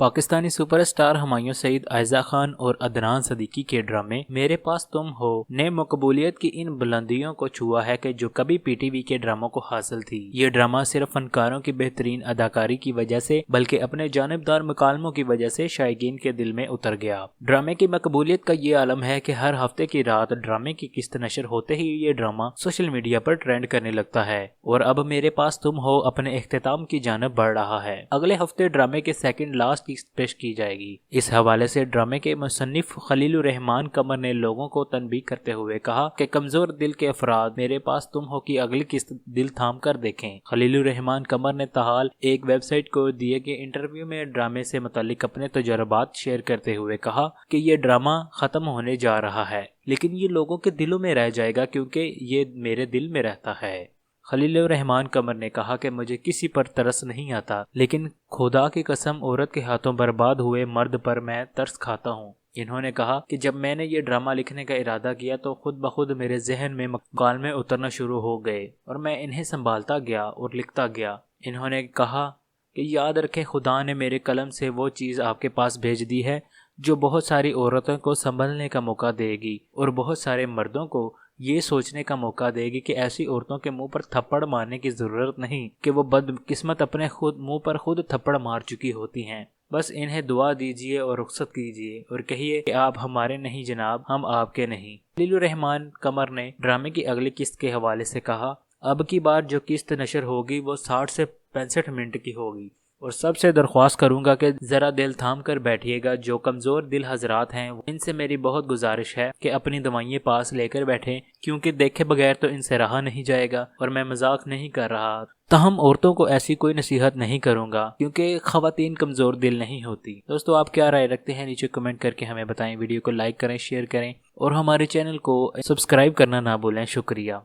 Pakistani superstar Humayun Saeed, Aiza Khan और अदनान सदीकी के ड्रामे मेरे पास तुम हो ने मकबूलियत की इन बुलंदियों को छुआ है कि जो कभी पीटीवी के ड्रामों को हासिल थी। ये ड्रामा सिर्फ फनकारों की बेहतरीन अदाकारी की वजह से बल्कि अपने जानिबदार मुकालमों की वजह से शायकीन के दिल में उतर गया। ड्रामे की मकबूलियत का ये आलम है कि हर हफ्ते की रात ड्रामे की किस्त नशर होते ही ये ड्रामा सोशल मीडिया पर ट्रेंड करने लगता है और अब मेरे पास तुम हो अपने इख्तिताम की जानब बढ़ रहा है। अगले हफ्ते ड्रामे के सेकंड लास्ट पेश की जाएगी। इस हवाले से ड्रामे के मुसन्निफ खलीलुर रहमान कमर ने लोगों को तनबीह करते हुए कहा कि कमजोर दिल के अफराद मेरे पास तुम हो की अगली किस्त दिल थाम कर देखें। खलीलुर रहमान कमर ने ताहाल एक वेबसाइट को दिए गए इंटरव्यू में ड्रामे से मुतालिक अपने तजुर्बात शेयर करते हुए कहा कि ये ड्रामा खत्म होने जा रहा है, लेकिन ये लोगों के दिलों में रह जाएगा क्योंकि ये मेरे दिल में रहता है। खलीलुर रहमान कमर ने कहा कि मुझे किसी पर तरस नहीं आता, लेकिन खुदा की कसम औरत के हाथों बर्बाद हुए मर्द पर मैं तरस खाता हूँ। इन्होंने कहा कि जब मैंने ये ड्रामा लिखने का इरादा किया तो खुद ब खुद मेरे जहन में मुकालमे उतरना शुरू हो गए और मैं इन्हें संभालता गया और लिखता गया। इन्होंने कहा कि याद रखें, खुदा ने मेरे कलम से वो चीज़ आपके पास भेज दी है जो बहुत सारी औरतों को संभलने का मौका देगी और बहुत सारे मर्दों को ये सोचने का मौका देगी कि ऐसी औरतों के मुंह पर थप्पड़ मारने की ज़रूरत नहीं कि वो बदकिस्मत अपने मुंह पर खुद थप्पड़ मार चुकी होती हैं। बस इन्हें दुआ दीजिए और रुखसत कीजिए और कहिए कि आप हमारे नहीं जनाब, हम आपके नहीं। खलीलुर रहमान कमर ने ड्रामे की अगली किस्त के हवाले से कहा, अब की बार जो किस्त नशर होगी वो 60 से 65 मिनट की होगी और सबसे दरख्वास्त करूंगा कि ज़रा दिल थाम कर बैठिएगा। जो कमज़ोर दिल हजरात हैं इनसे मेरी बहुत गुजारिश है कि अपनी दवाइयाँ पास लेकर बैठें, क्योंकि देखे बगैर तो इनसे रहा नहीं जाएगा। और मैं मजाक नहीं कर रहा, तहम औरतों को ऐसी कोई नसीहत नहीं करूंगा क्योंकि ख़वातीन कमज़ोर दिल नहीं होती। दोस्तों, आप क्या राय रखते हैं नीचे कमेंट करके हमें बताएं। वीडियो को लाइक करें, शेयर करें और हमारे चैनल को सब्सक्राइब करना ना भूलें। शुक्रिया।